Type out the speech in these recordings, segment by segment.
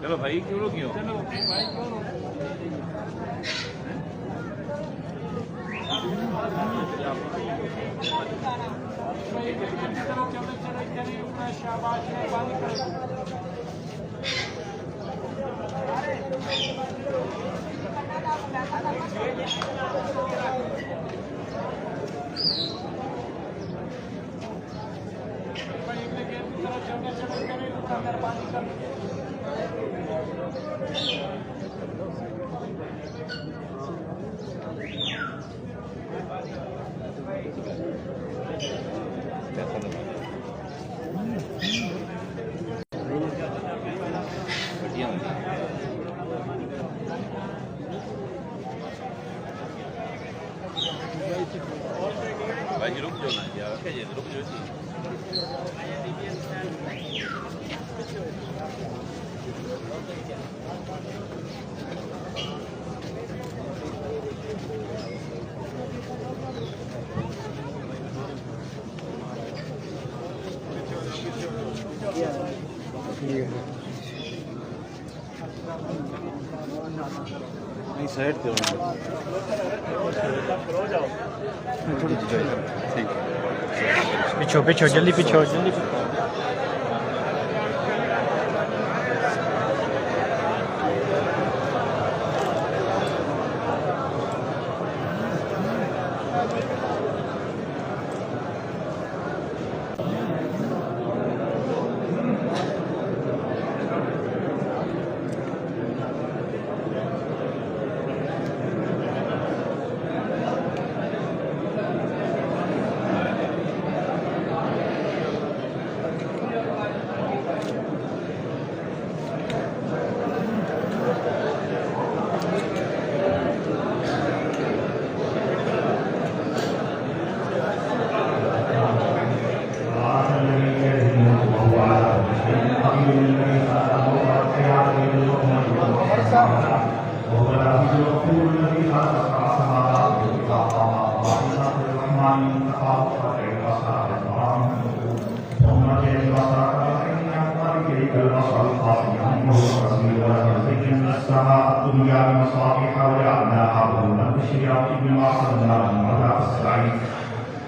चलो भाई क्यों रो क्यों चलो भाई क्यों रो शाबाश मेहरबानी करो मेहरबानी करो भाई रुक जाओ ना यार क्या रुक जाओ नहीं साइड पे पीछो पीछो जल्दी पीछो जल्दी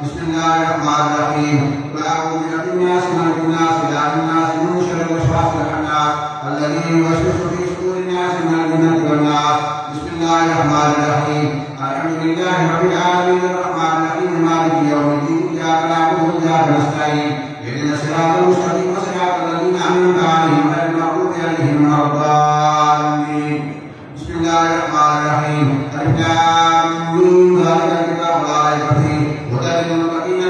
बिस्मिल्लाहिर्रहमानिर्रहीम अऊज़ु बिरब्बिन्नास मलिकिन्नास इलाहिन्नास मिन शर्रिल वसवासिल खन्नास अल्लज़ी युवस्विसु फी सुदूरिन्नास मिनल जिन्नति वन्नास बिस्मिल्लाहिर्रहमानिर्रहीम अल्हम्दुलिल्लाहि रब्बिल आलमीन अर्रहमानिर रहीम मालिकि यौमिद्दीन इय्याका नअबुदु व इय्याका नस्तईन इहदिनस सिरातल मुस्तक़ीम सिरातल लज़ीना अन'अमता अलैहिम गैरिल मग़्दूबि अलैहिम वलद्दाल्लीन बिस्मिल्लाहिर्रहमानिर्रहीम अलिफ लाम मीम ज़ालिकल किताबु ला रैब फीह हुदल लिल मुत्तक़ीन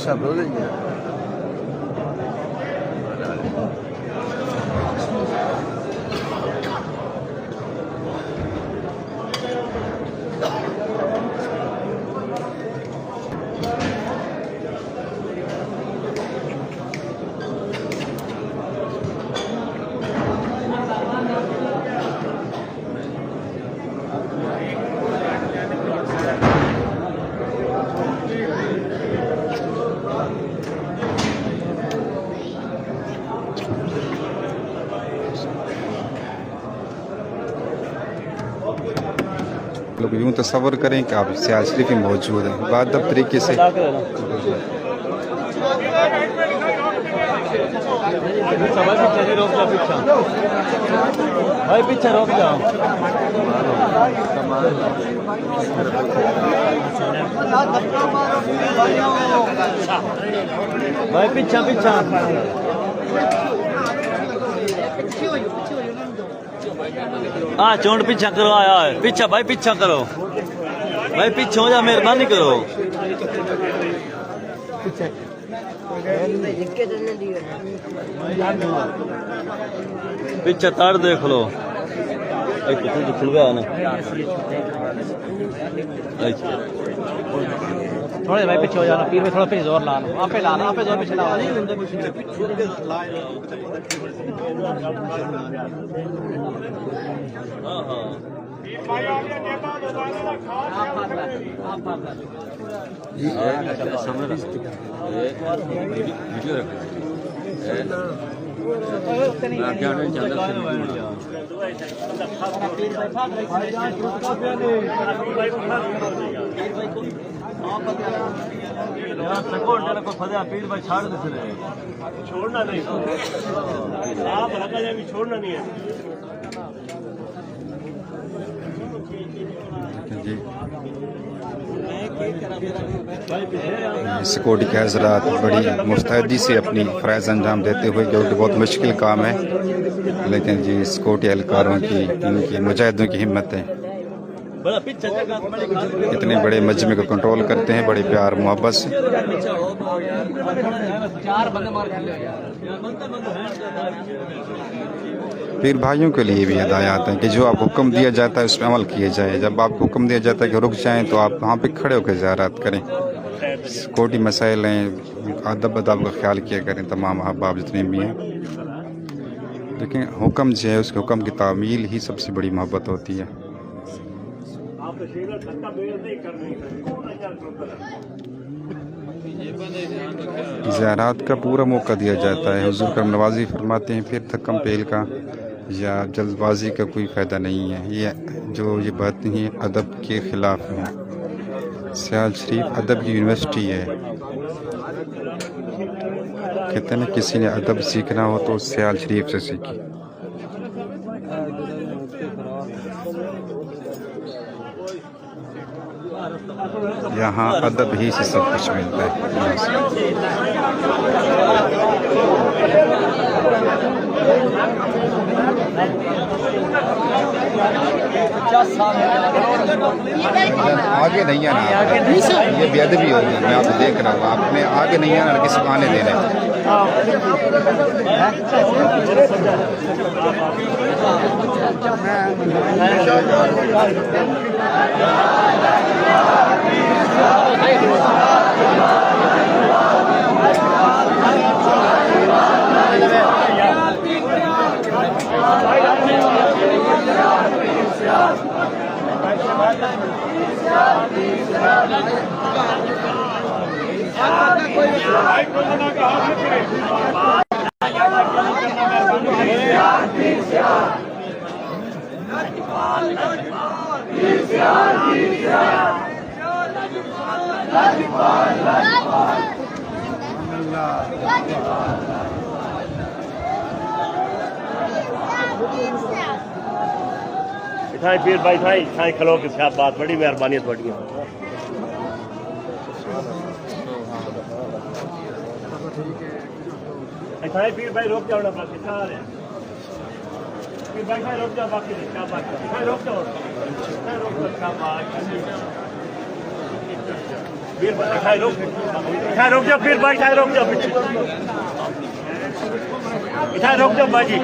Esa brother. लोग यूँ तस्वर करें कि आप सियाल शरीफ में मौजूद हैं बादब तरीके से भाई पीछे रोक जाओ भाई पीछा पीछा हाँ चोंड पीछा करो आया है पीछा भाई पीछा करो भाई पीछे हो जा मेहरबानी करो पीछे तार देख लो खुल गया ना थोड़े भाई पीछे हो जाना पीर में थोड़ा पीछे जोर लाना आप पे लाना आप पे जोर पीछे लाना हाँ हाँ पीर भाई छाड़ दे छोड़ना नहीं आप लगा जाए छोड़ना नहीं है जी सिक्योरिटी के हजरात बड़ी मुस्तैदी से अपनी फ़राइज़ अंजाम देते हुए, जो कि बहुत मुश्किल काम है, लेकिन जी सिक्योरिटी एहलकारों की, इनकी मुजाहिदों की हिम्मत है। इतने बड़े मजमे को कंट्रोल करते हैं बड़े प्यार मोहब्बत से। पीर भाइयों के लिए भी हिदायत है कि जो आपको हुक्म दिया जाता है उस पर अमल किए जाए। जब आपको हुक्म दिया जाता है कि रुक जाएं तो आप वहाँ पे खड़े होकर ज़ियारत करें। सिक्योरिटी मसाइल हैं, अदब अदब का ख्याल किया करें तमाम अहबाब जितने भी हैं। लेकिन हुक्म जो है उसके हुक्म की तामील ही सबसे बड़ी मोहब्बत होती है। ज़ियारत का पूरा मौका दिया जाता है। हुज़ूर करम नवाज़ी फरमाते हैं फिर थकम पेल का या जल्दबाजी का कोई फ़ायदा नहीं है। ये बात नहीं अदब के ख़िलाफ़ है। सियाल शरीफ अदब की यूनिवर्सिटी है। कहते हैं किसी ने अदब सीखना हो तो सियाल शरीफ से सीखी। यहाँ अदब ही से सब कुछ मिलता है। आगे नहीं आना, ये बेअदबी होगी। मैं आपको देख रहा हूँ, आपने आगे नहीं आना, किसी को आने देना। फिर भाई थाई खलो के साथ बात बड़ी मेहरबानी है थोड़ी। फिर भाई रोक जाओ ना बाकी सारे। फिर भाई रोक जाओ बाकी क्या बात है। रोक जाओ क्या बात। फिर भाई रोक जाओ। फिर भाई रोक जाओ पीछे। रोक जाओ बाजी।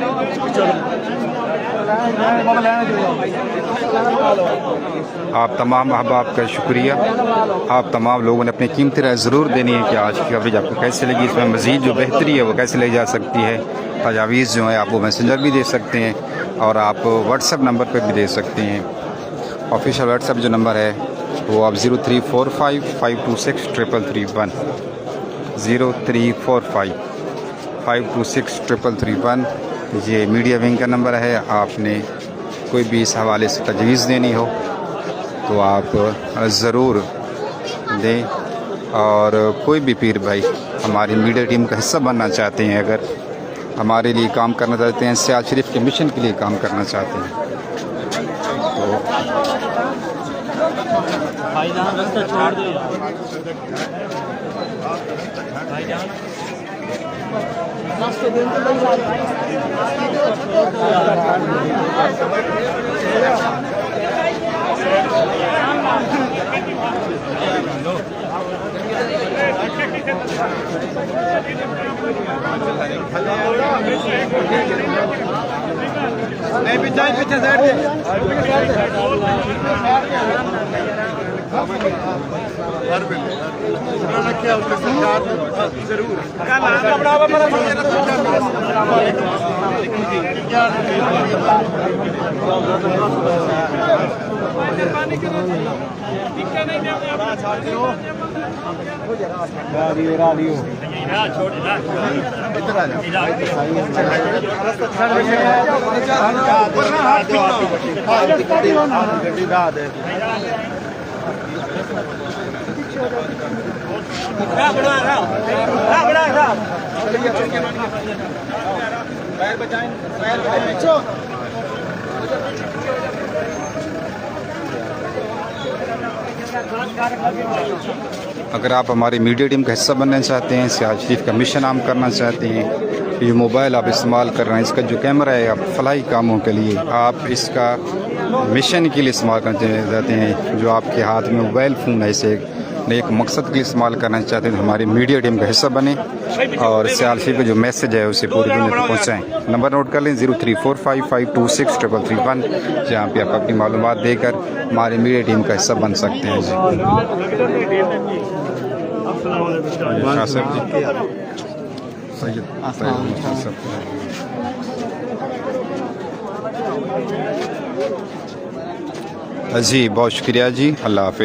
आप तमाम अहबाब का शुक्रिया। आप तमाम लोगों ने अपनी कीमती राय ज़रूर देनी है कि आज की कवरेज आपको कैसे लगी, इसमें मज़ीद जो बेहतरी है वो कैसे ली जा सकती है। तजावीज़ जो है आप वो मैसेंजर भी दे सकते हैं और आप व्हाट्सएप नंबर पर भी दे सकते हैं। ऑफिशियल व्हाट्सएप जो नंबर है वो आप 0345526331 0345526331 ये मीडिया विंग का नंबर है। आपने कोई भी इस हवाले से तजवीज़ देनी हो तो आप ज़रूर दें। और कोई भी पीर भाई हमारी मीडिया टीम का हिस्सा बनना चाहते हैं, अगर हमारे लिए काम करना चाहते हैं, सियाल शरीफ के मिशन के लिए काम करना चाहते हैं तो भाईजान रास्ता छोड़ दो। भाईजान रास्ते दे नहीं पीछे साइड जरूर अगर आप हमारी मीडिया टीम का हिस्सा बनना चाहते हैं, सियाज शरीफ का मिशन आम करना चाहते हैं, ये मोबाइल आप इस्तेमाल कर रहे हैं, इसका जो कैमरा है आप फलाही कामों के लिए, आप इसका मिशन के लिए इस्तेमाल करना चाहते हैं, जो आपके हाथ में मोबाइल फ़ोन है इसे एक मकसद के लिए इस्तेमाल करना चाहते हैं, तो हमारी मीडिया टीम का हिस्सा बने और सियाज शरीफ का जो मैसेज है उसे पूरी दुनिया तक पहुँचाएँ। नंबर नोट कर लें 0345526311, जहाँ पे आप अपनी मालूमात देकर हमारी मीडिया टीम का हिस्सा बन सकते हैं। जी शाह साहब जी, सैयद साहब, जी बहुत शुक्रिया जी, अल्लाह हाफ़िज़।